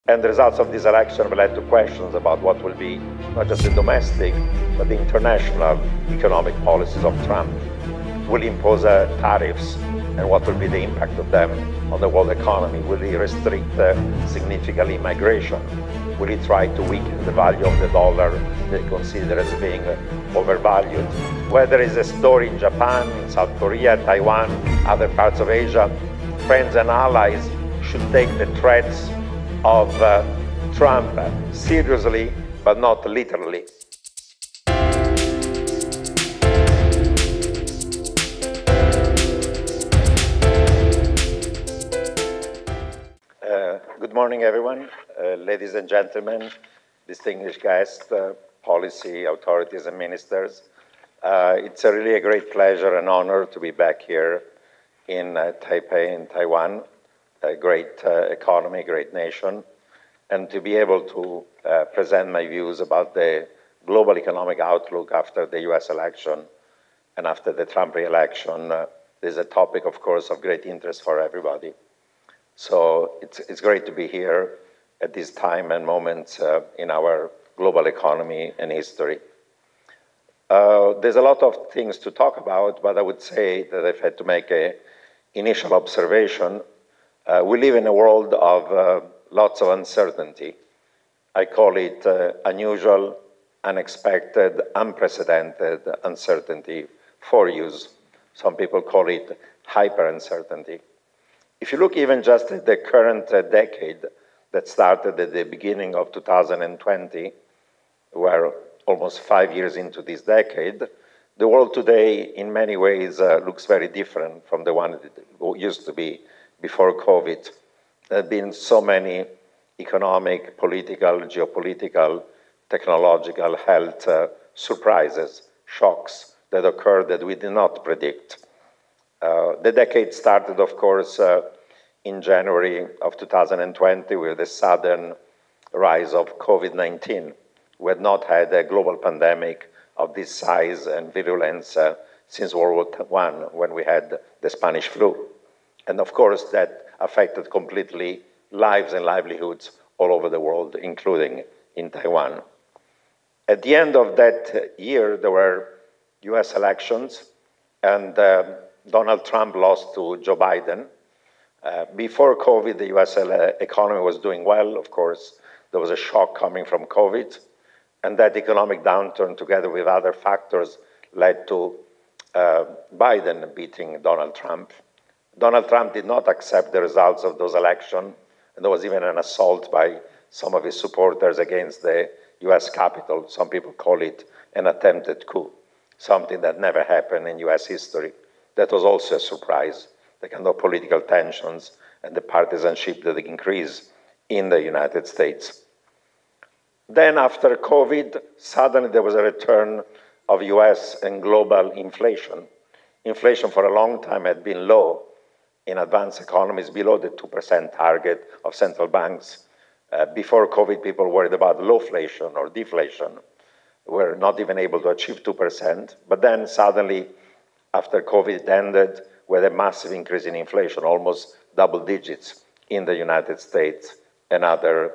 And the results of this election have led to questions about what will be not just the domestic, but the international economic policies of Trump. Will he impose tariffs, and what will be the impact of them on the world economy? Will he restrict significantly migration? Will he try to weaken the value of the dollar that he considers as being overvalued? Whether it's a story in Japan, in South Korea, Taiwan, other parts of Asia, friends and allies should take the threats of Trump seriously, but not literally. Good morning, everyone. Ladies and gentlemen, distinguished guests, policy authorities and ministers. It's really a great pleasure and honor to be back here in Taipei, in Taiwan, a great economy, great nation, and to be able to present my views about the global economic outlook after the US election and after the Trump re-election. This is a topic, of course, of great interest for everybody. So it's great to be here at this time and moment in our global economy and history. There's a lot of things to talk about, but I would say that I've had to make an initial observation. We live in a world of lots of uncertainty. I call it unusual, unexpected, unprecedented uncertainty for use. Some people call it hyper-uncertainty. If you look even just at the current decade that started at the beginning of 2020, we're almost 5 years into this decade, the world today in many ways looks very different from the one it used to be before COVID. There have been so many economic, political, geopolitical, technological, health surprises, shocks that occurred that we did not predict. The decade started, of course, in January of 2020 with the sudden rise of COVID-19. We had not had a global pandemic of this size and virulence since World War I, when we had the Spanish flu. And of course, that affected completely lives and livelihoods all over the world, including in Taiwan. At the end of that year, there were US elections, and Donald Trump lost to Joe Biden. Before COVID, the US economy was doing well, of course. There was a shock coming from COVID, and that economic downturn, together with other factors, led to Biden beating Donald Trump. Donald Trump did not accept the results of those elections, and there was even an assault by some of his supporters against the US Capitol. Some people call it an attempted coup, something that never happened in US history. That was also a surprise, the kind of political tensions and the partisanship that increased in the United States. Then after COVID, suddenly there was a return of US and global inflation. Inflation for a long time had been low in advanced economies, below the 2% target of central banks. Before COVID, people worried about lowflation or deflation. We're not even able to achieve 2%. But then suddenly, after COVID ended, we had a massive increase in inflation, almost double digits in the United States and other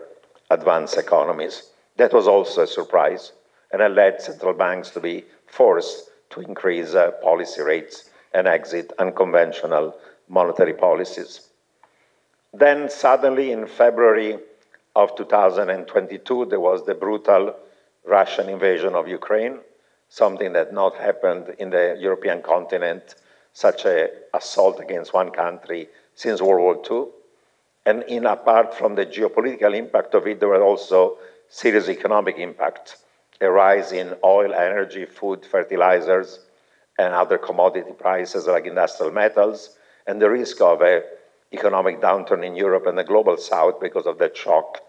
advanced economies. That was also a surprise, and it led central banks to be forced to increase policy rates and exit unconventional monetary policies. Then suddenly in February of 2022, there was the brutal Russian invasion of Ukraine, something that not happened in the European continent, such an assault against one country since World War II. And apart from the geopolitical impact of it, there were also serious economic impacts, a rise in oil, energy, food, fertilizers, and other commodity prices like industrial metals, and the risk of an economic downturn in Europe and the global south because of that shock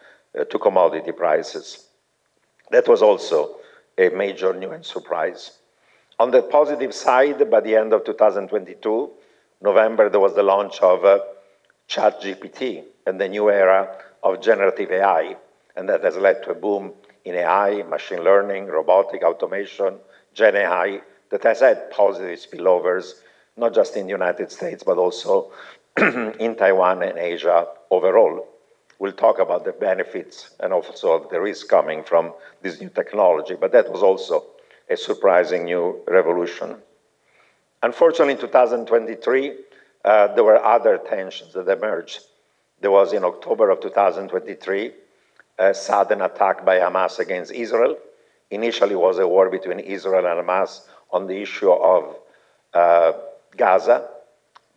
to commodity prices. That was also a major new and surprise. On the positive side, by the end of 2022, November, there was the launch of ChatGPT and the new era of generative AI, and that has led to a boom in AI, machine learning, robotic automation, Gen AI, that has had positive spillovers, not just in the United States, but also in Taiwan and Asia overall. We'll talk about the benefits and also the risk coming from this new technology, but that was also a surprising new revolution. Unfortunately, in 2023, there were other tensions that emerged. There was, in October of 2023, a sudden attack by Hamas against Israel. Initially, it was a war between Israel and Hamas on the issue of Gaza,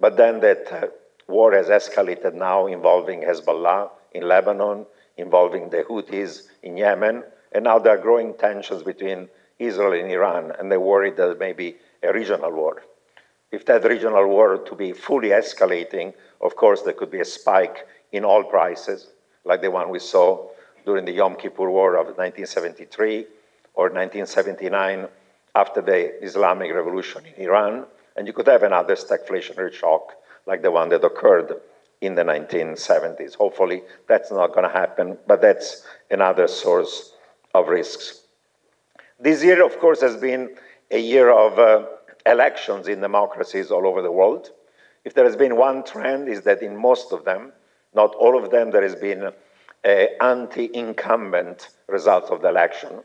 but then that war has escalated now, involving Hezbollah in Lebanon, involving the Houthis in Yemen, and now there are growing tensions between Israel and Iran, and they're worried that there may be a regional war. If that regional war were to be fully escalating, of course, there could be a spike in oil prices, like the one we saw during the Yom Kippur War of 1973 or 1979 after the Islamic Revolution in Iran, and you could have another stagflationary shock like the one that occurred in the 1970s. Hopefully, that's not going to happen, but that's another source of risks. This year, of course, has been a year of elections in democracies all over the world. If there has been one trend, is that in most of them, not all of them, there has been anti-incumbent results of the election.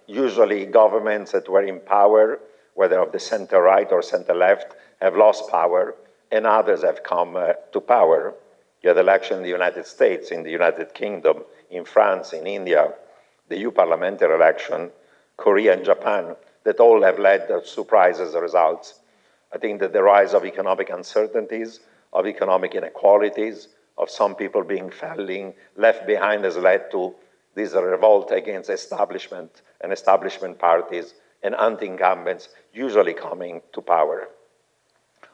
Usually governments that were in power, whether of the center-right or center-left, have lost power, and others have come to power. You had election in the United States, in the United Kingdom, in France, in India, the EU parliamentary election, Korea and Japan, that all have led to surprises results. I think that the rise of economic uncertainties, of economic inequalities, of some people being left behind has led to this revolt against establishment and establishment parties and anti-incumbents usually coming to power.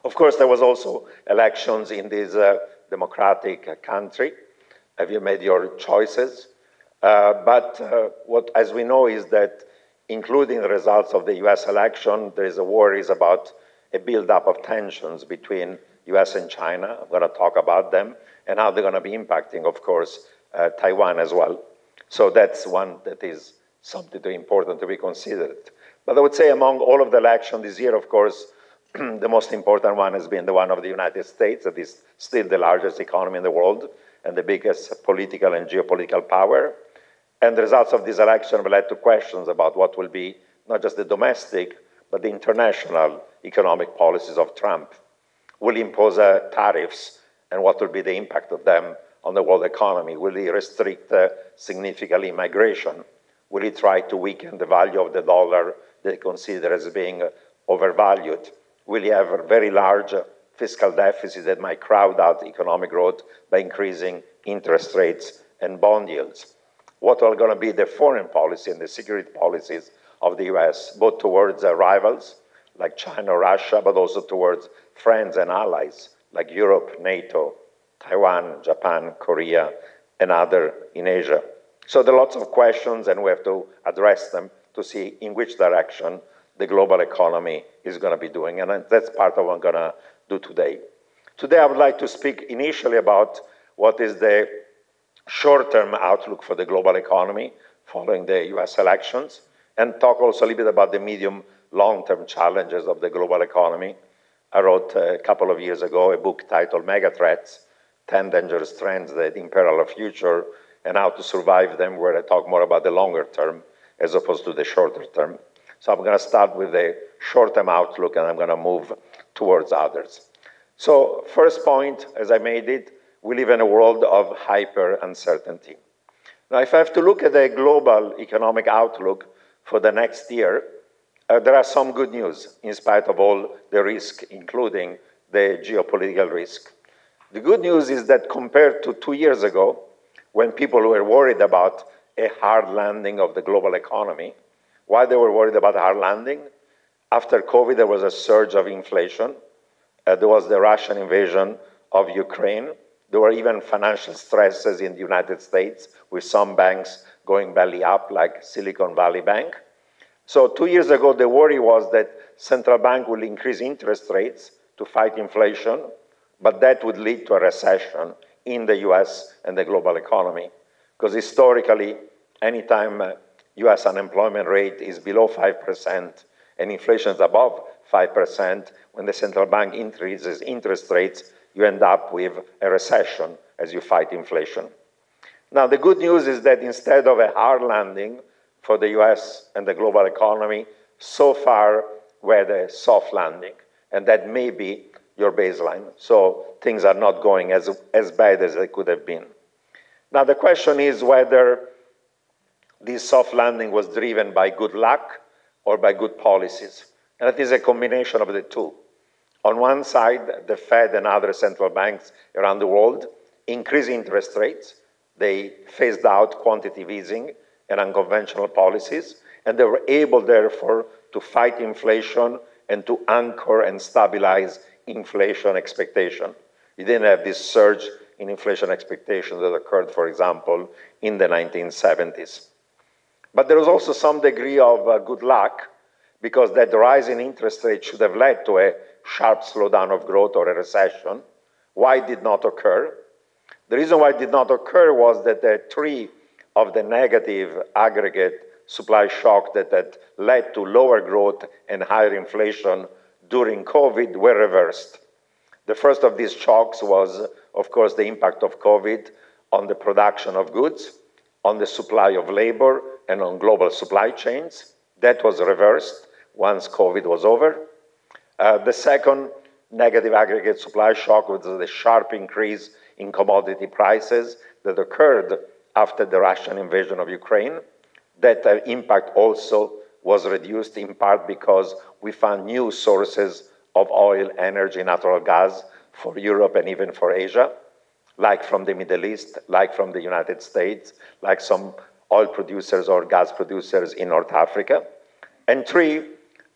Of course, there was also elections in this democratic country. Have you made your choices? What, as we know, is that including the results of the US election, there is a worries about a buildup of tensions between US and China. I'm going to talk about them and how they're going to be impacting, of course, Taiwan as well. So that's one that is something important to be considered. But I would say among all of the elections this year, of course, the most important one has been the one of the United States, that is still the largest economy in the world and the biggest political and geopolitical power. And the results of this election have led to questions about what will be not just the domestic, but the international economic policies of Trump. Will he impose tariffs, and what will be the impact of them on the world economy? Will he restrict significantly migration? Will he try to weaken the value of the dollar that he considers as being overvalued? Will he have a very large fiscal deficit that might crowd out economic growth by increasing interest rates and bond yields? What are going to be the foreign policy and the security policies of the US, both towards rivals like China or Russia, but also towards friends and allies like Europe, NATO, Taiwan, Japan, Korea, and other in Asia? So there are lots of questions, and we have to address them to see in which direction the global economy is going to be doing. And that's part of what I'm going to do today. Today, I would like to speak initially about what is the short-term outlook for the global economy following the US elections, and talk also a little bit about the medium, long-term challenges of the global economy. I wrote a couple of years ago a book titled Megathreats, 10 Dangerous Trends That Imperil Our Future, and How to Survive Them, where I talk more about the longer term as opposed to the shorter term. So I'm going to start with the short-term outlook, and I'm going to move towards others. So first point, as I made it, we live in a world of hyper-uncertainty. Now, if I have to look at the global economic outlook for the next year, there are some good news in spite of all the risk, including the geopolitical risk. The good news is that compared to 2 years ago, when people were worried about a hard landing of the global economy, why they were worried about a hard landing? After COVID, there was a surge of inflation. There was the Russian invasion of Ukraine. There were even financial stresses in the United States, with some banks going belly up, like Silicon Valley Bank. So 2 years ago, the worry was that central bank will increase interest rates to fight inflation, but that would lead to a recession in the US and the global economy. Because historically, anytime US unemployment rate is below 5% and inflation is above 5%, when the central bank increases interest rates, you end up with a recession as you fight inflation. Now, the good news is that instead of a hard landing for the US and the global economy, so far we had a soft landing, and that may be your baseline. So things are not going as bad as they could have been. Now, the question is whether this soft landing was driven by good luck or by good policies. And it is a combination of the two. On one side, the Fed and other central banks around the world increased interest rates. They phased out quantitative easing and unconventional policies, and they were able, therefore, to fight inflation and to anchor and stabilize inflation expectation. You didn't have this surge in inflation expectations that occurred, for example, in the 1970s. But there was also some degree of good luck, because that rise in interest rates should have led to a sharp slowdown of growth or a recession. Why it did not occur? The reason why it did not occur was that the three of the negative aggregate supply shock that had led to lower growth and higher inflation during COVID were reversed. The first of these shocks was, of course, the impact of COVID on the production of goods, on the supply of labor, and on global supply chains. That was reversed once COVID was over. The second negative aggregate supply shock was the sharp increase in commodity prices that occurred after the Russian invasion of Ukraine. That impact also was reduced in part because we found new sources of oil, energy, natural gas for Europe and even for Asia, like from the Middle East, like from the United States, like some oil producers or gas producers in North Africa. And three,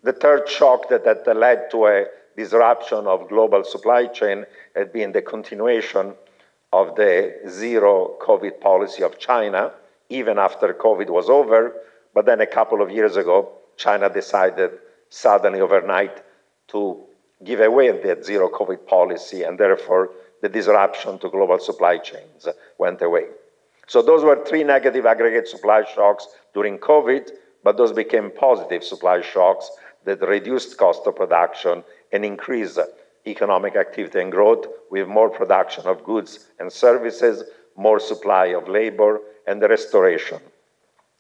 the third shock that led to a disruption of global supply chain had been the continuation of the zero COVID policy of China, even after COVID was over. But then a couple of years ago, China decided suddenly overnight to give away that zero COVID policy, and therefore the disruption to global supply chains went away. So those were three negative aggregate supply shocks during COVID, but those became positive supply shocks that reduced cost of production and increased economic activity and growth with more production of goods and services, more supply of labor, and the restoration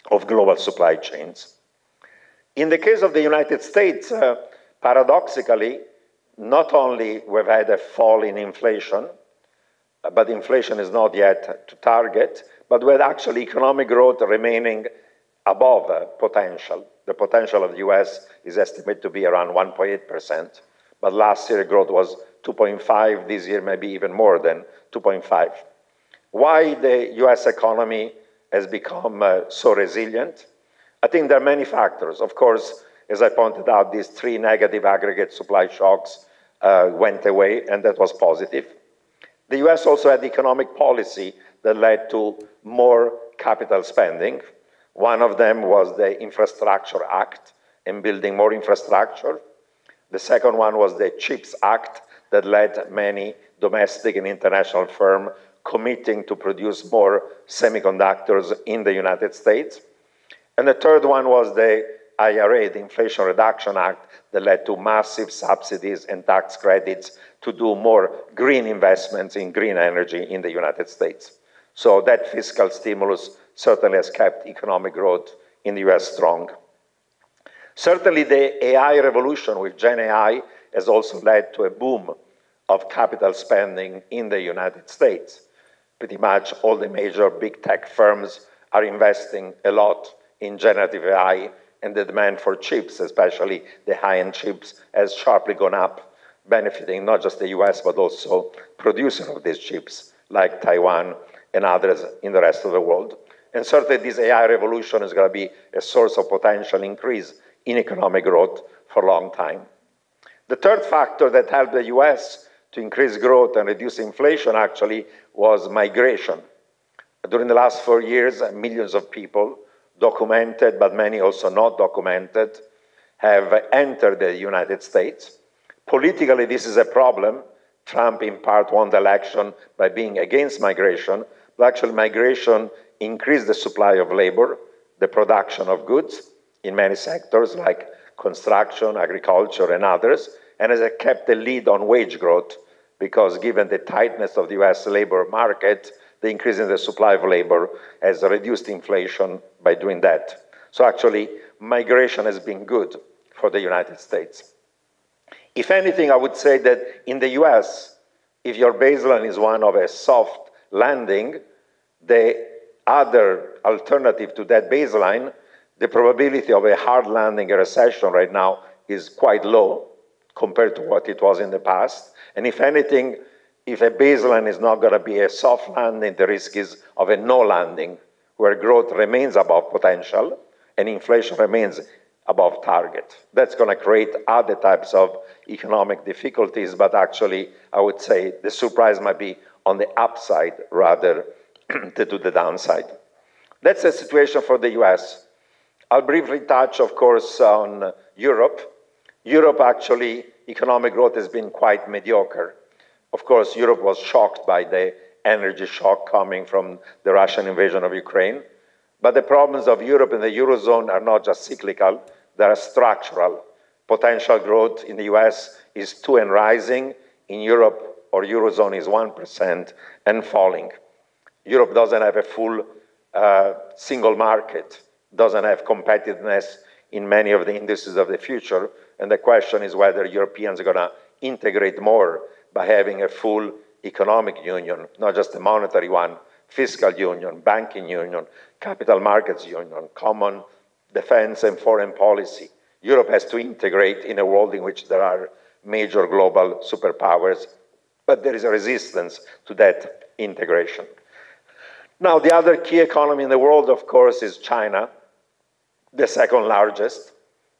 of global supply chains. In the case of the United States, paradoxically, not only we've had a fall in inflation, but inflation is not yet to target, but we had actually economic growth remaining above potential. The potential of the US is estimated to be around 1.8%, but last year growth was 2.5, this year maybe even more than 2.5. Why the US economy has become so resilient? I think there are many factors. Of course, as I pointed out, these three negative aggregate supply shocks went away, and that was positive. The US also had economic policy that led to more capital spending. One of them was the Infrastructure Act and building more infrastructure. The second one was the CHIPS Act that led many domestic and international firms committing to produce more semiconductors in the United States. And the third one was the IRA, the Inflation Reduction Act, that led to massive subsidies and tax credits to do more green investments in green energy in the United States. So that fiscal stimulus certainly has kept economic growth in the US strong. Certainly the AI revolution with Gen AI has also led to a boom of capital spending in the United States. Pretty much all the major big tech firms are investing a lot in generative AI, and the demand for chips, especially the high-end chips, has sharply gone up, benefiting not just the US, but also producers of these chips, like Taiwan and others in the rest of the world. And certainly this AI revolution is going to be a source of potential increase in economic growth for a long time. The third factor that helped the US to increase growth and reduce inflation actually was migration. During the last 4 years, millions of people, documented but many also not documented, have entered the United States. Politically, this is a problem. Trump in part won the election by being against migration, but actually migration increased the supply of labor, the production of goods in many sectors like construction, agriculture, and others, and has kept the lead on wage growth because given the tightness of the US labor market, the increase in the supply of labor has reduced inflation by doing that. So actually, migration has been good for the United States. If anything, I would say that in the US, if your baseline is one of a soft landing, the other alternative to that baseline, the probability of a hard landing, a recession right now, is quite low compared to what it was in the past. And if anything, if a baseline is not going to be a soft landing, the risk is of a no landing, where growth remains above potential and inflation remains above target. That's going to create other types of economic difficulties, but actually, I would say the surprise might be on the upside rather than to the downside. That's the situation for the US. I'll briefly touch, of course, on Europe. Europe, actually, economic growth has been quite mediocre. Of course, Europe was shocked by the energy shock coming from the Russian invasion of Ukraine. But the problems of Europe and the Eurozone are not just cyclical, they are structural. Potential growth in the US is 2 and rising. In Europe or Eurozone is 1% and falling. Europe doesn't have a full single market, doesn't have competitiveness in many of the industries of the future. And the question is whether Europeans are going to integrate more by having a full economic union, not just a monetary one, fiscal union, banking union, capital markets union, common defense and foreign policy. Europe has to integrate in a world in which there are major global superpowers, but there is a resistance to that integration. Now, the other key economy in the world, of course, is China, the second largest.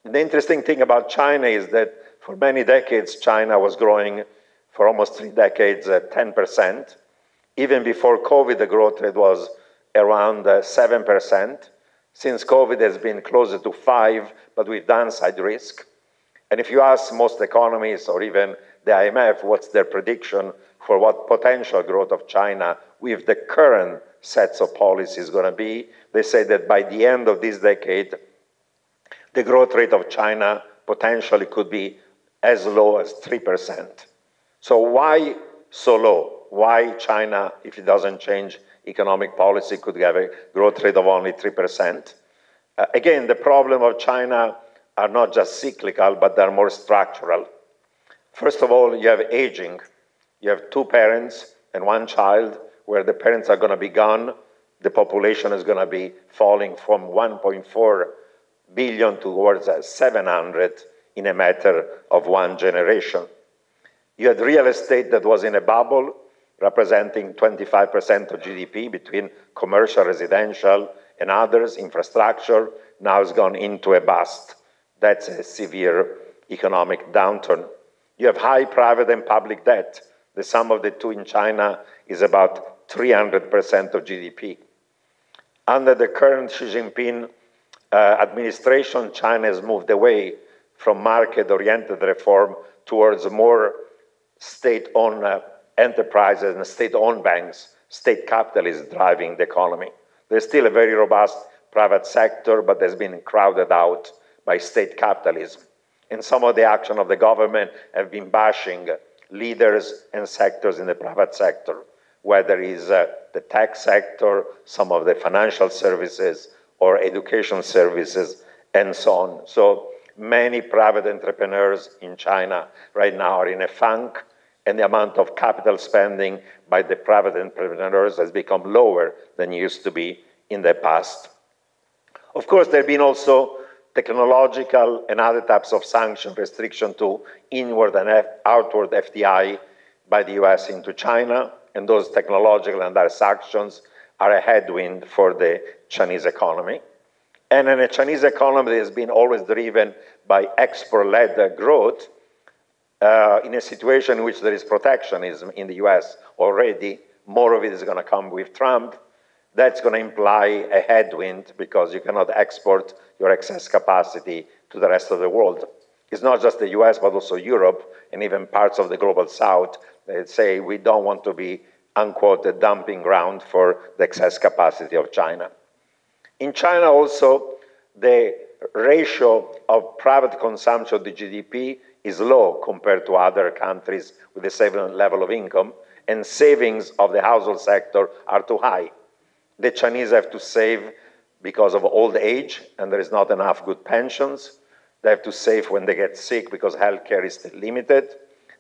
The interesting thing about China is that for many decades, China was growing for almost 3 decades at 10%. Even before COVID, the growth rate was around 7%. Since COVID has been closer to 5%, but with downside risk. And if you ask most economists or even the IMF what's their prediction for what potential growth of China with the current sets of policies is going to be, they say that by the end of this decade, the growth rate of China potentially could be as low as 3%. So why so low? Why China, if it doesn't change economic policy, could have a growth rate of only 3%? Again, the problem of China are not just cyclical, but they're more structural. First of all, you have aging. You have 2 parents and 1 child, where the parents are going to be gone. The population is going to be falling from 1.4 billion towards 700 in a matter of 1 generation. You had real estate that was in a bubble, representing 25% of GDP between commercial, residential, and others, infrastructure, now has gone into a bust. That's a severe economic downturn. You have high private and public debt. The sum of the two in China is about 300% of GDP. Under the current Xi Jinping administration, China has moved away from market-oriented reform towards more state-owned enterprises and state-owned banks, state capitalism driving the economy. There's still a very robust private sector, but has been crowded out by state capitalism. And some of the action of the government have been bashing leaders and sectors in the private sector, whether it's the tech sector, some of the financial services, or education services, and so on. So many private entrepreneurs in China right now are in a funk, and the amount of capital spending by the private entrepreneurs has become lower than it used to be in the past. Of course, there have been also technological and other types of sanction restriction to inward and outward FDI by the US into China, and those technological and other sanctions are a headwind for the Chinese economy. And in a Chinese economy that has been always driven by export-led growth, in a situation in which there is protectionism in the US already, more of it is going to come with Trump. That's going to imply a headwind because you cannot export your excess capacity to the rest of the world. It's not just the US, but also Europe and even parts of the global south that say we don't want to be, unquote, a dumping ground for the excess capacity of China. In China also, the ratio of private consumption to GDP is low compared to other countries with the same level of income, and savings of the household sector are too high. The Chinese have to save because of old age, and there is not enough good pensions. They have to save when they get sick because healthcare is still limited.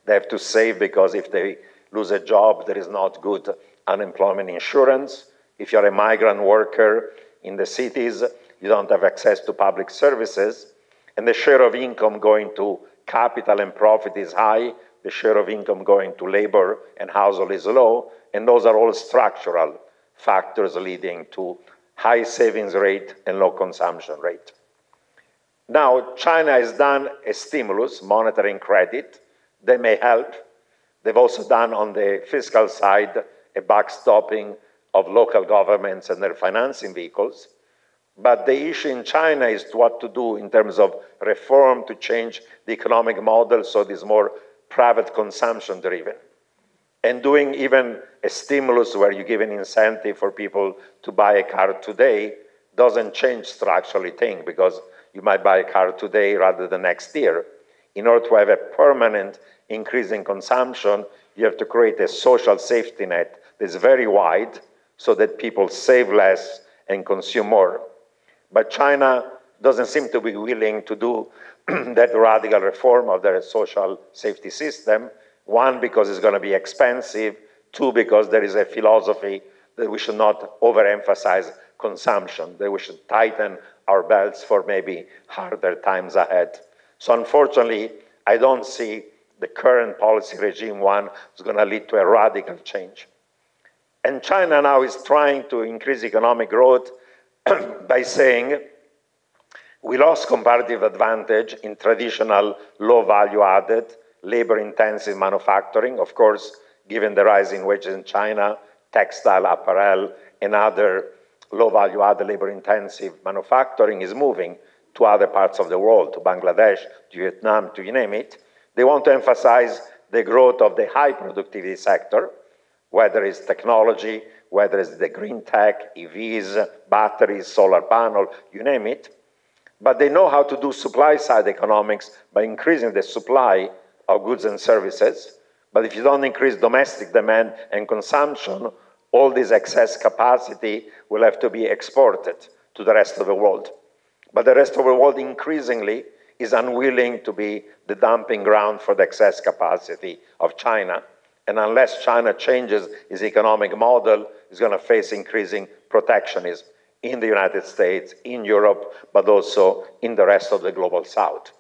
They have to save because if they lose a job, there is not good unemployment insurance. If you're a migrant worker in the cities, you don't have access to public services. And the share of income going to capital and profit is high. The share of income going to labor and household is low. And those are all structural factors leading to high savings rate and low consumption rate. Now, China has done a stimulus, monetary and credit. They may help. They've also done on the fiscal side a backstopping of local governments and their financing vehicles. But the issue in China is what to do in terms of reform to change the economic model so it is more private consumption driven. And doing even a stimulus where you give an incentive for people to buy a car today doesn't change structurally things, because you might buy a car today rather than next year. In order to have a permanent increase in consumption, you have to create a social safety net that's very wide so that people save less and consume more. But China doesn't seem to be willing to do that radical reform of their social safety system. One, because it's going to be expensive. Two, because there is a philosophy that we should not overemphasize consumption, that we should tighten our belts for maybe harder times ahead. So unfortunately, I don't see the current policy regime one is going to lead to a radical change. And China now is trying to increase economic growth by saying we lost comparative advantage in traditional low value added, labor-intensive manufacturing. Of course, given the rising wages in China, textile, apparel, and other low-value added labor-intensive manufacturing is moving to other parts of the world, to Bangladesh, to Vietnam, to you name it. They want to emphasize the growth of the high productivity sector, whether it's technology, whether it's the green tech, EVs, batteries, solar panel, you name it. But they know how to do supply-side economics by increasing the supply of goods and services. But if you don't increase domestic demand and consumption, all this excess capacity will have to be exported to the rest of the world. But the rest of the world increasingly is unwilling to be the dumping ground for the excess capacity of China. And unless China changes its economic model, it's going to face increasing protectionism in the United States, in Europe, but also in the rest of the global South.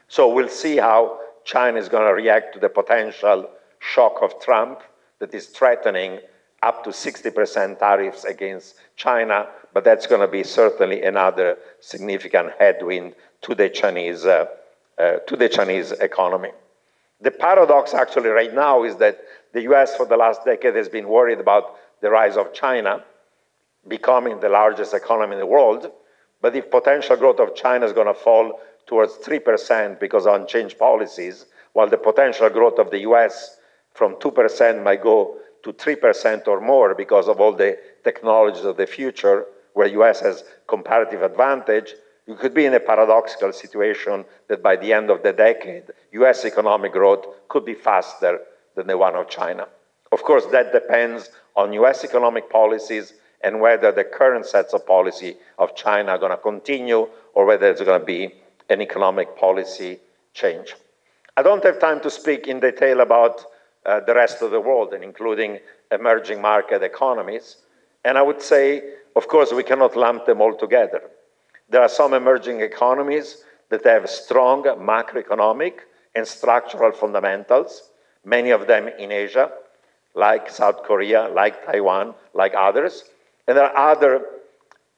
So we'll see how China is going to react to the potential shock of Trump that is threatening up to 60% tariffs against China, but that's going to be certainly another significant headwind to the Chinese economy. The paradox actually right now is that the US for the last decade has been worried about the rise of China becoming the largest economy in the world, but if potential growth of China is going to fall towards 3% because of unchanged policies, while the potential growth of the US from 2% might go to 3% or more because of all the technologies of the future, where US has comparative advantage, you could be in a paradoxical situation that by the end of the decade, US economic growth could be faster than the one of China. Of course, that depends on US economic policies and whether the current sets of policy of China are going to continue or whether it's going to be an economic policy change. I don't have time to speak in detail about the rest of the world, and including emerging market economies. And I would say, of course, we cannot lump them all together. There are some emerging economies that have strong macroeconomic and structural fundamentals, many of them in Asia, like South Korea, like Taiwan, like others. And there are other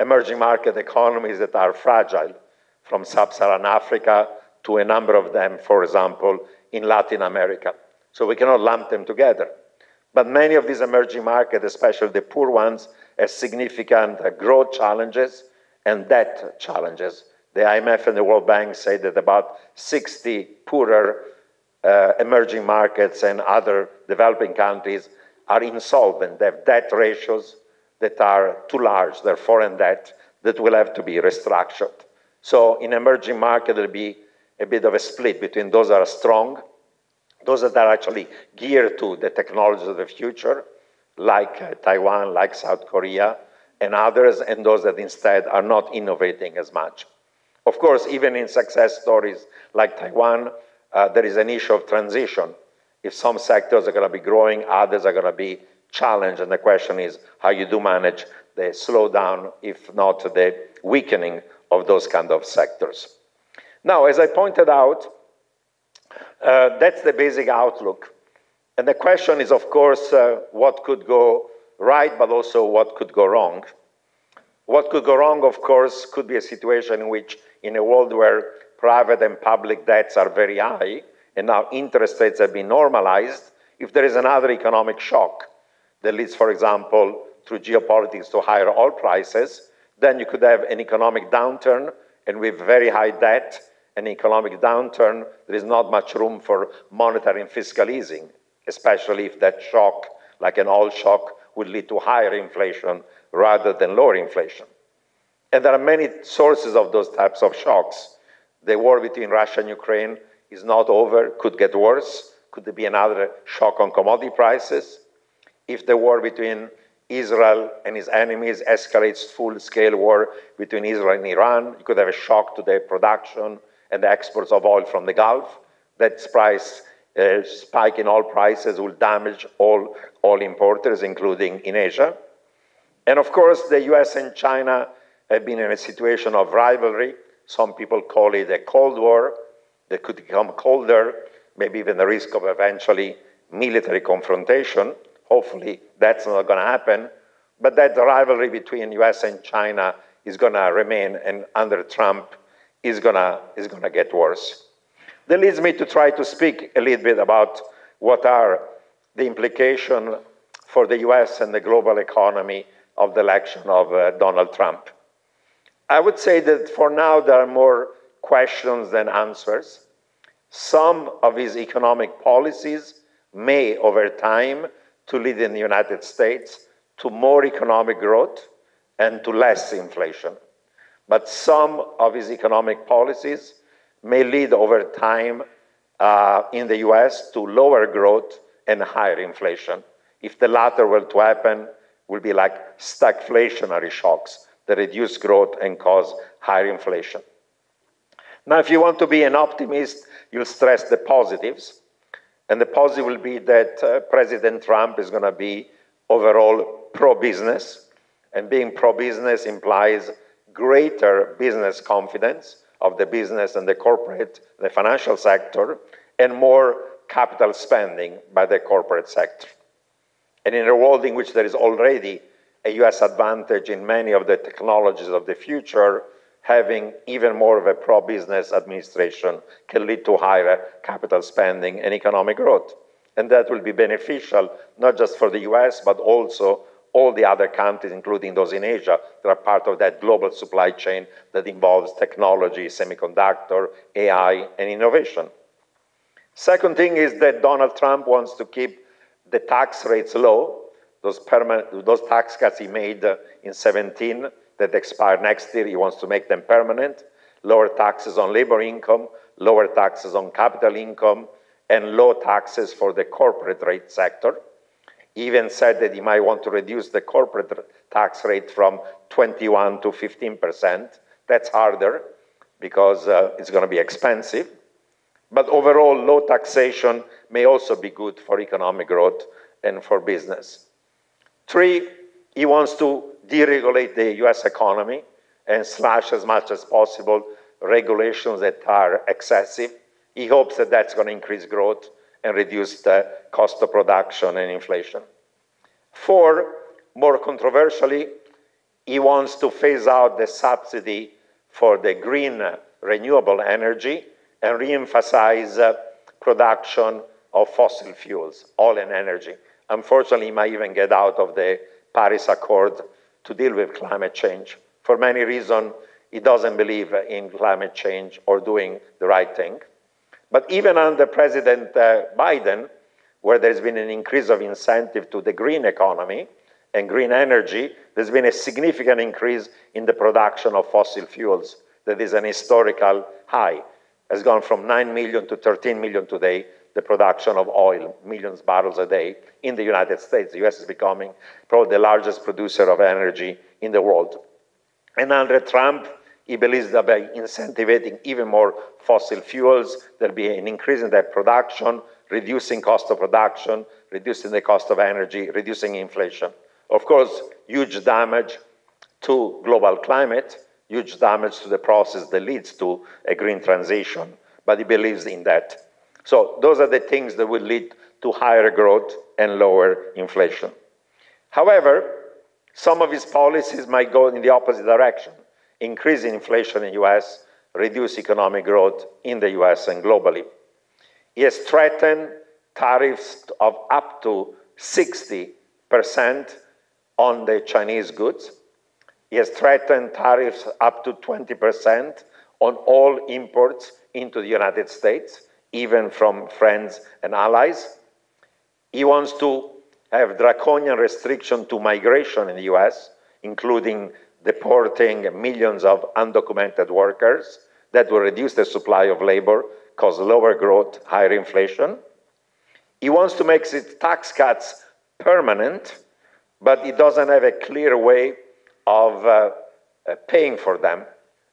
emerging market economies that are fragile, from sub-Saharan Africa to a number of them, for example, in Latin America. So we cannot lump them together. But many of these emerging markets, especially the poor ones, have significant growth challenges and debt challenges. The IMF and the World Bank say that about 60 poorer emerging markets and other developing countries are insolvent. They have debt ratios that are too large, their foreign debt, that will have to be restructured. So in emerging markets, there'll be a bit of a split between those that are strong, those that are actually geared to the technologies of the future, like Taiwan, like South Korea, and others, and those that instead are not innovating as much. Of course, even in success stories like Taiwan, there is an issue of transition. If some sectors are going to be growing, others are going to be challenged, and the question is how you do manage the slowdown, if not the weakening of those kind of sectors. Now, as I pointed out, that's the basic outlook. And the question is, of course, what could go right, but also what could go wrong. What could go wrong, of course, could be a situation in which, in a world where private and public debts are very high, and now interest rates have been normalized, if there is another economic shock that leads, for example, through geopolitics to higher oil prices, then you could have an economic downturn, and with very high debt, an economic downturn, there is not much room for monetary and fiscal easing, especially if that shock, like an oil shock, would lead to higher inflation rather than lower inflation. And there are many sources of those types of shocks. The war between Russia and Ukraine is not over, could get worse. Could there be another shock on commodity prices? If the war between Israel and his enemies escalates full-scale war between Israel and Iran, you could have a shock to the production and the exports of oil from the Gulf. That spike in oil prices will damage all oil importers, including in Asia. And of course, the US and China have been in a situation of rivalry. Some people call it a Cold War that could become colder, maybe even the risk of eventually military confrontation. Hopefully, that's not going to happen. But that rivalry between US and China is going to remain, and under Trump is going to get worse. That leads me to try to speak a little bit about what are the implications for the US and the global economy of the election of Donald Trump. I would say that for now there are more questions than answers. Some of his economic policies may, over time, to lead in the United States to more economic growth and to less inflation. But some of his economic policies may lead over time in the US to lower growth and higher inflation. If the latter were to happen, it will be like stagflationary shocks that reduce growth and cause higher inflation. Now, if you want to be an optimist, you'll stress the positives. And the positive will be that President Trump is going to be overall pro-business. And being pro-business implies greater business confidence of the business and the corporate, the financial sector, and more capital spending by the corporate sector. And in a world in which there is already a US advantage in many of the technologies of the future, having even more of a pro-business administration can lead to higher capital spending and economic growth. And that will be beneficial, not just for the US, but also all the other countries, including those in Asia, that are part of that global supply chain that involves technology, semiconductor, AI, and innovation. Second thing is that Donald Trump wants to keep the tax rates low. Those tax cuts he made in 2017 that expire next year, he wants to make them permanent. Lower taxes on labor income, lower taxes on capital income, and low taxes for the corporate rate sector. He even said that he might want to reduce the corporate tax rate from 21 to 15%. That's harder because it's going to be expensive. But overall, low taxation may also be good for economic growth and for business. 3, he wants to deregulate the US economy and slash as much as possible regulations that are excessive. He hopes that that's going to increase growth and reduce the cost of production and inflation. 4, more controversially, he wants to phase out the subsidy for the green renewable energy and re-emphasize production of fossil fuels, oil and energy. Unfortunately, he might even get out of the Paris Accord to deal with climate change. For many reasons, he doesn't believe in climate change or doing the right thing. But even under President Biden, where there's been an increase of incentive to the green economy and green energy, there's been a significant increase in the production of fossil fuels. That is an historical high. Has gone from 9 million to 13 million today. the production of oil, millions of barrels a day in the United States. The US is becoming probably the largest producer of energy in the world. And under Trump, he believes that by incentivizing even more fossil fuels, there'll be an increase in their production, reducing cost of production, reducing the cost of energy, reducing inflation. Of course, huge damage to global climate, huge damage to the process that leads to a green transition, but he believes in that. So those are the things that will lead to higher growth and lower inflation. However, some of his policies might go in the opposite direction, increase inflation in the US, reduce economic growth in the US and globally. He has threatened tariffs of up to 60% on the Chinese goods. He has threatened tariffs up to 20% on all imports into the United States, even from friends and allies. He wants to have draconian restriction to migration in the US, including deporting millions of undocumented workers that will reduce the supply of labor, cause lower growth, higher inflation. He wants to make his tax cuts permanent, but he doesn't have a clear way of paying for them.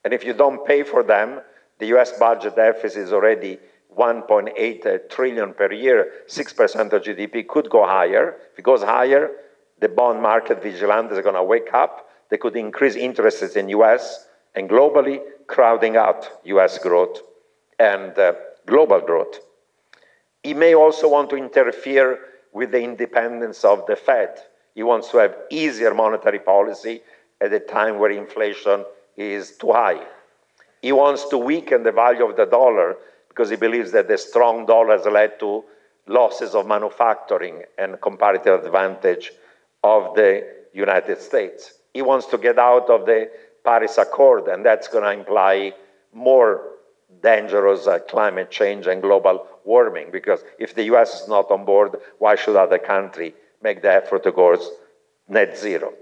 And if you don't pay for them, the US budget deficit is already 1.8 trillion per year, 6% of GDP, could go higher. If it goes higher, the bond market vigilantes are going to wake up. They could increase interest rates in US and globally, crowding out US growth and global growth. He may also want to interfere with the independence of the Fed. He wants to have easier monetary policy at a time where inflation is too high. He wants to weaken the value of the dollar because he believes that the strong dollar has led to losses of manufacturing and comparative advantage of the United States. He wants to get out of the Paris Accord, and that's going to imply more dangerous climate change and global warming, because if the US is not on board, why should other countries make the effort towards net zero?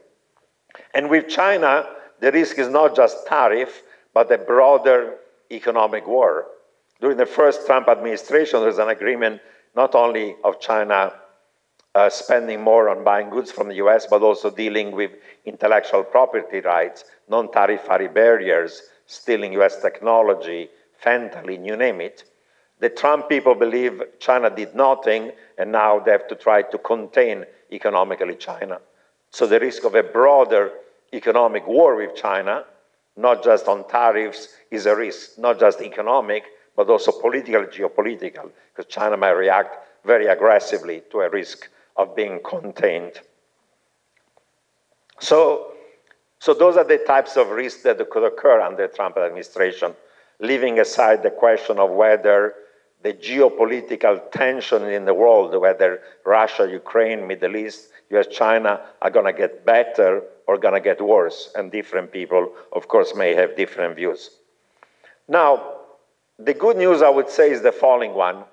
And with China, the risk is not just tariff, but a broader economic war. During the first Trump administration, there was an agreement not only of China spending more on buying goods from the US, but also dealing with intellectual property rights, non-tariffary barriers, stealing US technology, fentanyl, you name it. The Trump people believe China did nothing, and now they have to try to contain economically China. So the risk of a broader economic war with China, not just on tariffs, is a risk, not just economic, but also political, geopolitical, because China might react very aggressively to a risk of being contained. So those are the types of risks that could occur under the Trump administration, leaving aside the question of whether the geopolitical tension in the world, whether Russia, Ukraine, Middle East, US, China are going to get better or going to get worse. And different people, of course, may have different views. Now, the good news, I would say, is the following one.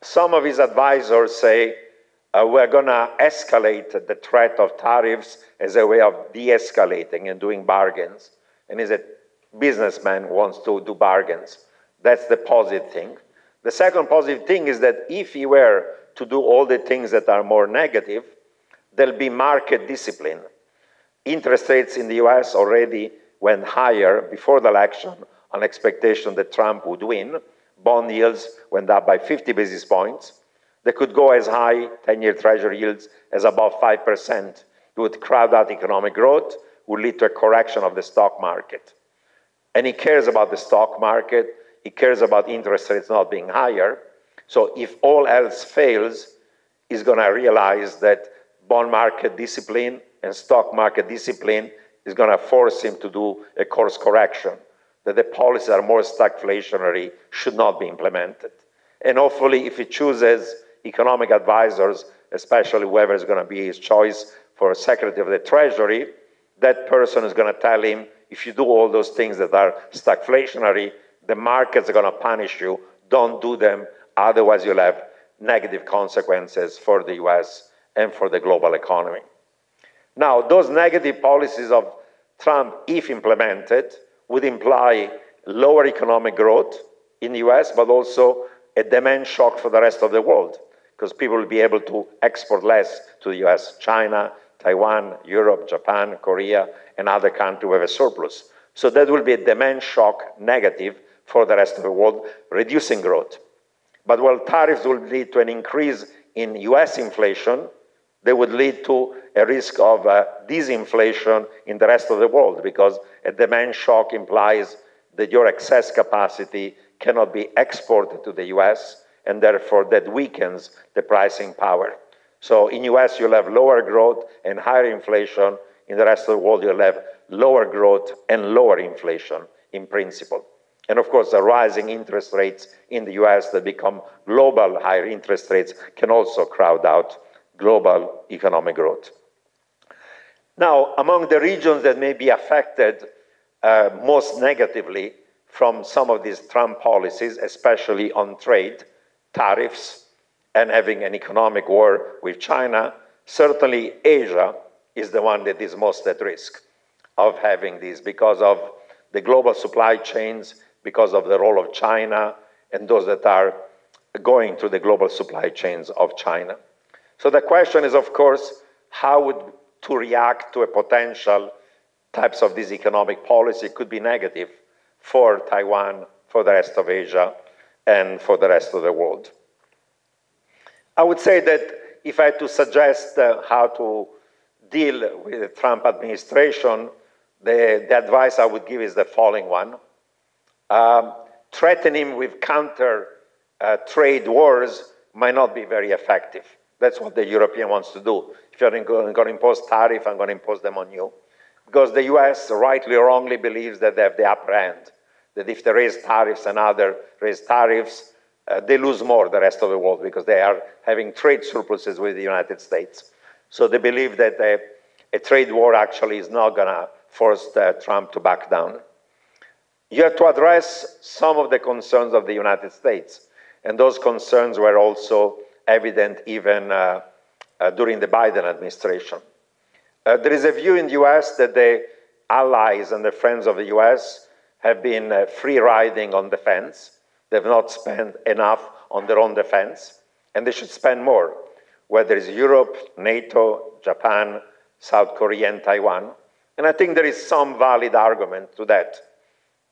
Some of his advisors say, we're going to escalate the threat of tariffs as a way of de-escalating and doing bargains. And he's a businessman who wants to do bargains. That's the positive thing. The second positive thing is that if he were to do all the things that are more negative, there'll be market discipline. Interest rates in the US already went higher before the election on expectation that Trump would win. Bond yields went up by 50 basis points. They could go as high, 10-year Treasury yields, as above 5%. It would crowd out economic growth, would lead to a correction of the stock market. And he cares about the stock market. He cares about interest rates not being higher. So if all else fails, he's going to realize that bond market discipline and stock market discipline is going to force him to do a course correction, that the policies that are more stagflationary should not be implemented. And hopefully, if he chooses economic advisors, especially whoever is going to be his choice for Secretary of the Treasury, that person is going to tell him, if you do all those things that are stagflationary, the markets are going to punish you. Don't do them, otherwise you'll have negative consequences for the US and for the global economy. Now, those negative policies of Trump, if implemented, would imply lower economic growth in the US, but also a demand shock for the rest of the world, because people will be able to export less to the US, China, Taiwan, Europe, Japan, Korea, and other countries with a surplus. So that will be a demand shock negative for the rest of the world, reducing growth. But while tariffs will lead to an increase in US inflation, they would lead to a risk of disinflation in the rest of the world, because a demand shock implies that your excess capacity cannot be exported to the US, and therefore that weakens the pricing power. So in US, you'll have lower growth and higher inflation. In the rest of the world, you'll have lower growth and lower inflation in principle. And of course, the rising interest rates in the US that become global higher interest rates can also crowd out global economic growth. Now, among the regions that may be affected most negatively from some of these Trump policies, especially on trade, tariffs, and having an economic war with China, certainly Asia is the one that is most at risk of having these because of the global supply chains, because of the role of China and those that are going through the global supply chains of China. So the question is, of course, how to react to a potential types of this economic policy could be negative for Taiwan, for the rest of Asia, and for the rest of the world. I would say that if I had to suggest how to deal with the Trump administration, the advice I would give is the following one. Threaten him with counter trade wars might not be very effective. That's what the European wants to do. If you're going to impose tariffs, I'm going to impose them on you. Because the US, rightly or wrongly, believes that they have the upper hand. That if they raise tariffs and others raise tariffs, they lose more, the rest of the world, because they are having trade surpluses with the United States. So they believe that a trade war actually is not going to force Trump to back down. You have to address some of the concerns of the United States. And those concerns were also evident even during the Biden administration. There is a view in the US that the allies and the friends of the US have been free riding on defense. They've not spent enough on their own defense, and they should spend more, whether it's Europe, NATO, Japan, South Korea, and Taiwan. And I think there is some valid argument to that.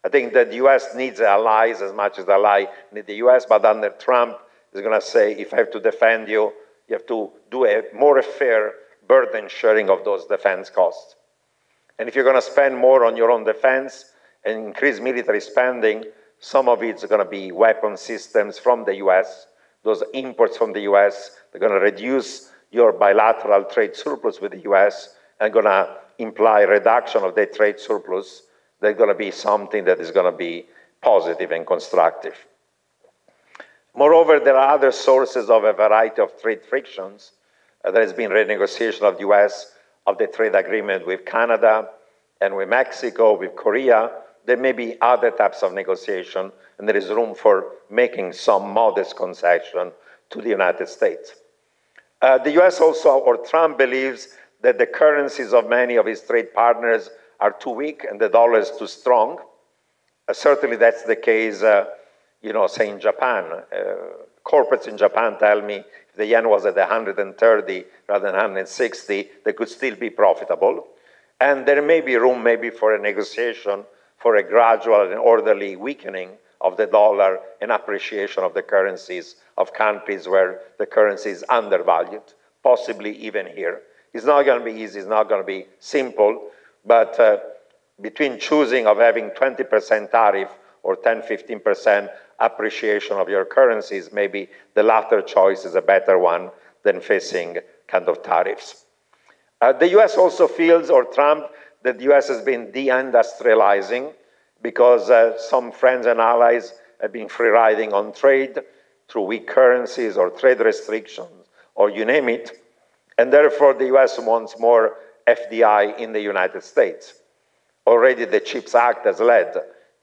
I think that the US needs allies as much as the ally need the US, but under Trump is going to say, if I have to defend you, you have to do a more fair burden sharing of those defense costs. And if you're going to spend more on your own defense and increase military spending, some of it's going to be weapon systems from the US. Those imports from the US, they're going to reduce your bilateral trade surplus with the US and going to imply reduction of the trade surplus. There's going to be something that is going to be positive and constructive. Moreover, there are other sources of a variety of trade frictions. There has been renegotiation of the US of the trade agreement with Canada and with Mexico, with Korea. There may be other types of negotiation, and there is room for making some modest concession to the United States. The US also, or Trump, believes that the currencies of many of his trade partners are too weak and the dollar is too strong. Certainly that's the case, say in Japan. Corporates in Japan tell me if the yen was at 130 rather than 160, they could still be profitable. And there may be room maybe for a negotiation for a gradual and orderly weakening of the dollar and appreciation of the currencies of countries where the currency is undervalued, possibly even here. It's not going to be easy, it's not going to be simple, but between choosing of having 20% tariff or 10-15% appreciation of your currencies, maybe the latter choice is a better one than facing kind of tariffs. The US also feels, or Trump, that the US has been deindustrializing because some friends and allies have been free riding on trade through weak currencies or trade restrictions, or you name it, and therefore the US wants more FDI in the United States. Already the CHIPS Act has led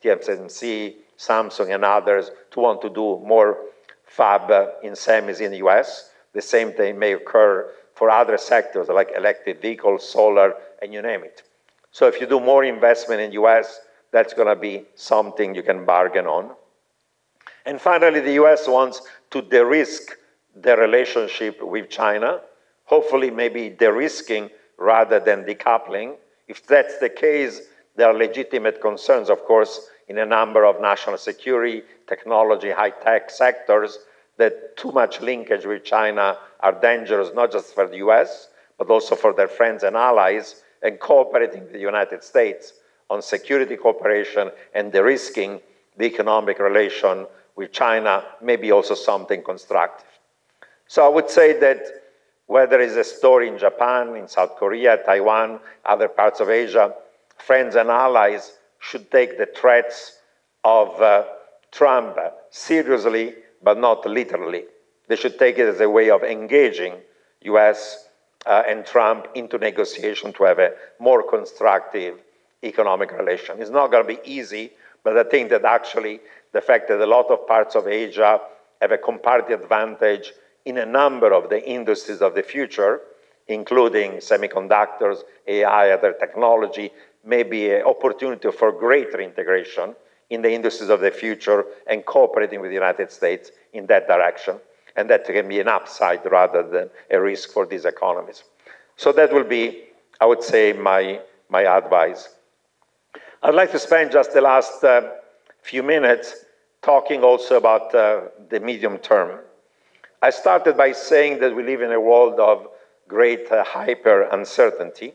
TSMC, Samsung, and others to want to do more fab in semis in the US. The same thing may occur for other sectors like electric vehicles, solar, and you name it. So if you do more investment in the US, that's going to be something you can bargain on. And finally, the US wants to de-risk their relationship with China, hopefully maybe de-risking rather than decoupling. If that's the case, there are legitimate concerns, of course, in a number of national security, technology, high-tech sectors, that too much linkage with China are dangerous, not just for the US, but also for their friends and allies, and cooperating with the United States on security cooperation and de-risking the economic relation with China may be also something constructive. So I would say that whether it's a story in Japan, in South Korea, Taiwan, other parts of Asia, friends and allies should take the threats of Trump seriously, but not literally. They should take it as a way of engaging US and Trump into negotiation to have a more constructive economic relation. It's not going to be easy, but I think that actually the fact that a lot of parts of Asia have a comparative advantage in a number of the industries of the future, including semiconductors, AI, other technology, may be an opportunity for greater integration in the industries of the future and cooperating with the United States in that direction. And that can be an upside rather than a risk for these economies. So that will be, I would say, my advice. I'd like to spend just the last few minutes talking also about the medium term. I started by saying that we live in a world of great hyper uncertainty,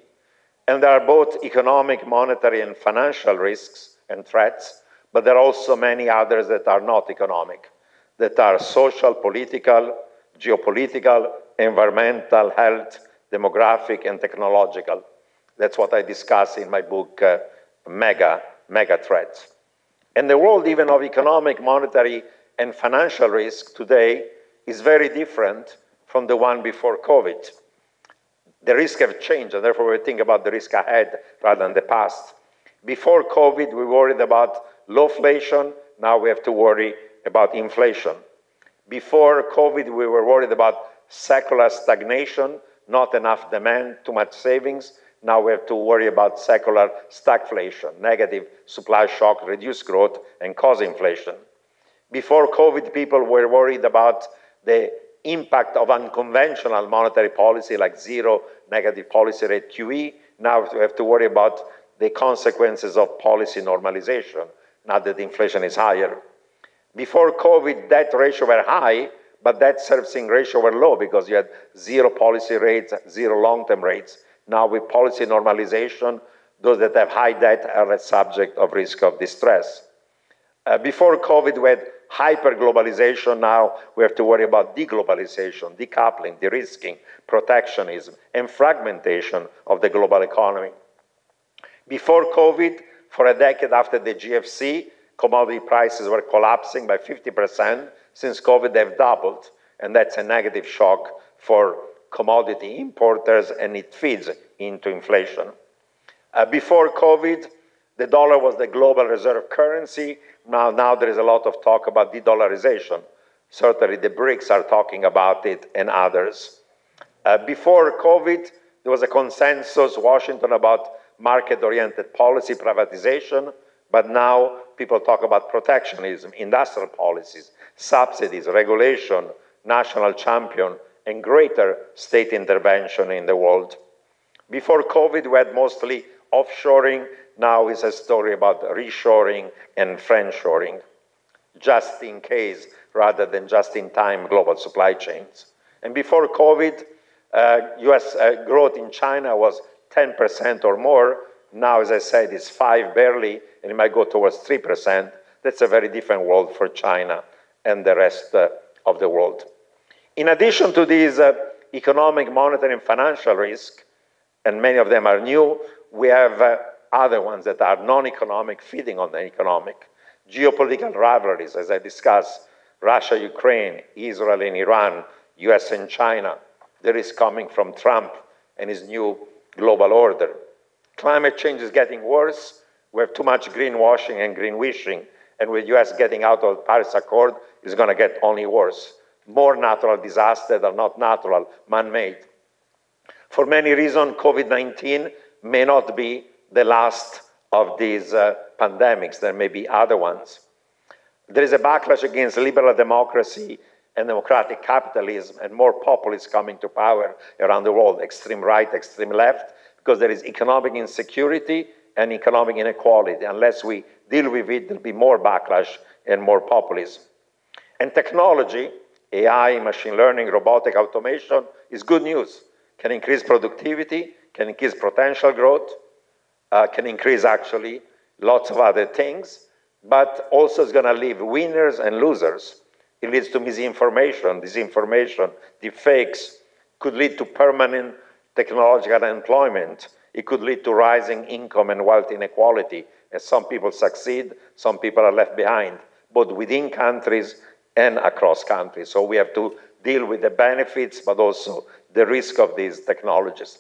and there are both economic, monetary, and financial risks and threats, but there are also many others that are not economic, that are social, political, geopolitical, environmental, health, demographic, and technological. That's what I discuss in my book, Mega Threats. And the world even of economic, monetary, and financial risk today is very different from the one before COVID. The risks have changed, and therefore we think about the risk ahead rather than the past. Before COVID, we worried about low inflation. Now we have to worry about inflation. Before COVID, we were worried about secular stagnation, not enough demand, too much savings. Now we have to worry about secular stagflation, negative supply shock, reduced growth, and cause inflation. Before COVID, people were worried about the impact of unconventional monetary policy like zero negative policy rate QE. Now we have to worry about the consequences of policy normalization, now that inflation is higher. Before COVID, debt ratio were high, but debt servicing ratio were low because you had zero policy rates, zero long-term rates. Now with policy normalization, those that have high debt are a subject of risk of distress. Before COVID, we had hyper-globalization. Now we have to worry about deglobalization, decoupling, de-risking, protectionism, and fragmentation of the global economy. Before COVID, for a decade after the GFC, commodity prices were collapsing by 50%. Since COVID, they've doubled, and that's a negative shock for commodity importers, and it feeds into inflation. Before COVID, the dollar was the global reserve currency. Now there is a lot of talk about de-dollarization. Certainly the BRICS are talking about it and others. Before COVID, there was a consensus, Washington, about market-oriented policy, privatization, but now people talk about protectionism, industrial policies, subsidies, regulation, national champion, and greater state intervention in the world. Before COVID, we had mostly offshoring. Now is a story about reshoring and friendshoring, just in case rather than just in time global supply chains. And before COVID, US growth in China was 10% or more. Now, as I said, it's 5 barely, and it might go towards 3%. That's a very different world for China and the rest of the world. In addition to these economic, monetary, and financial risks, and many of them are new, we have other ones that are non-economic, feeding on the economic. Geopolitical rivalries, as I discussed, Russia, Ukraine, Israel and Iran, US and China. The risk coming from Trump and his new global order. Climate change is getting worse. We have too much greenwashing and green-wishing, and with US getting out of the Paris Accord, it's going to get only worse. More natural disasters are not natural, man-made. For many reasons, COVID-19 may not be the last of these pandemics. There may be other ones. There is a backlash against liberal democracy and democratic capitalism, and more populists coming to power around the world, extreme right, extreme left, because there is economic insecurity and economic inequality. Unless we deal with it, there'll be more backlash and more populism. And technology, AI, machine learning, robotic automation, is good news. Can increase productivity, can increase potential growth, can increase actually lots of other things, but also is gonna leave winners and losers. It leads to misinformation, disinformation, deepfakes, could lead to permanent technological unemployment. It could lead to rising income and wealth inequality, as some people succeed, some people are left behind, both within countries and across countries. So we have to deal with the benefits, but also the risk of these technologies.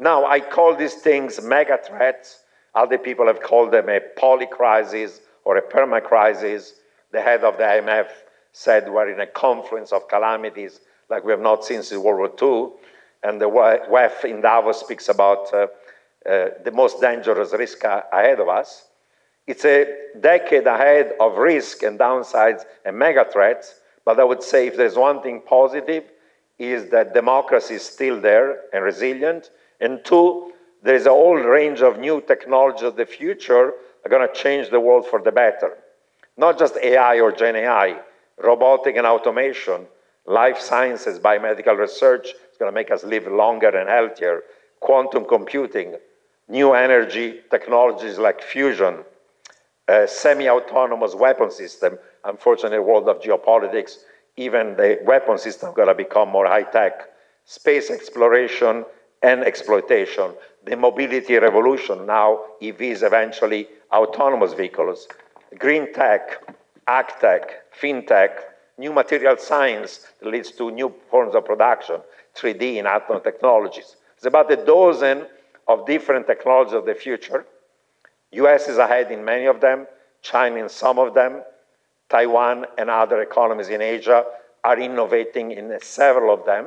Now, I call these things mega threats. Other people have called them a polycrisis or a permacrisis. The head of the IMF said we're in a confluence of calamities like we have not seen since World War II. And the WEF in Davos speaks about the most dangerous risk ahead of us. It's a decade ahead of risk and downsides and mega threats, but I would say if there's one thing positive is that democracy is still there and resilient. And two, there's a whole range of new technologies of the future are gonna change the world for the better. Not just AI or Gen AI, robotic and automation, life sciences, biomedical research is gonna make us live longer and healthier, quantum computing, new energy technologies like fusion, semi-autonomous weapon system. Unfortunately, in the world of geopolitics, even the weapon system is gonna become more high-tech, space exploration and exploitation, the mobility revolution, now EVs, eventually autonomous vehicles, green tech, ag tech, fintech, new material science that leads to new forms of production, 3D and atom technologies. It's about a dozen of different technologies of the future. US is ahead in many of them, China in some of them, Taiwan and other economies in Asia are innovating in several of them.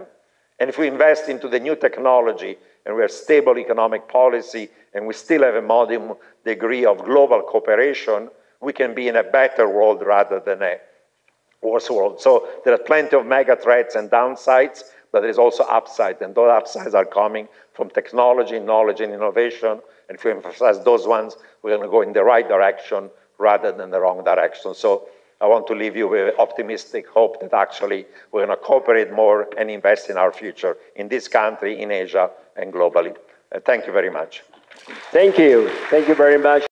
And if we invest into the new technology and we have stable economic policy and we still have a modern degree of global cooperation, we can be in a better world rather than a worse world. So there are plenty of mega threats and downsides, but there's also upside, and those upsides are coming from technology, knowledge, and innovation. And if we emphasize those ones, we're gonna go in the right direction rather than the wrong direction. So I want to leave you with optimistic hope that actually we're gonna cooperate more and invest in our future in this country, in Asia, and globally. Thank you very much. Thank you. Thank you very much.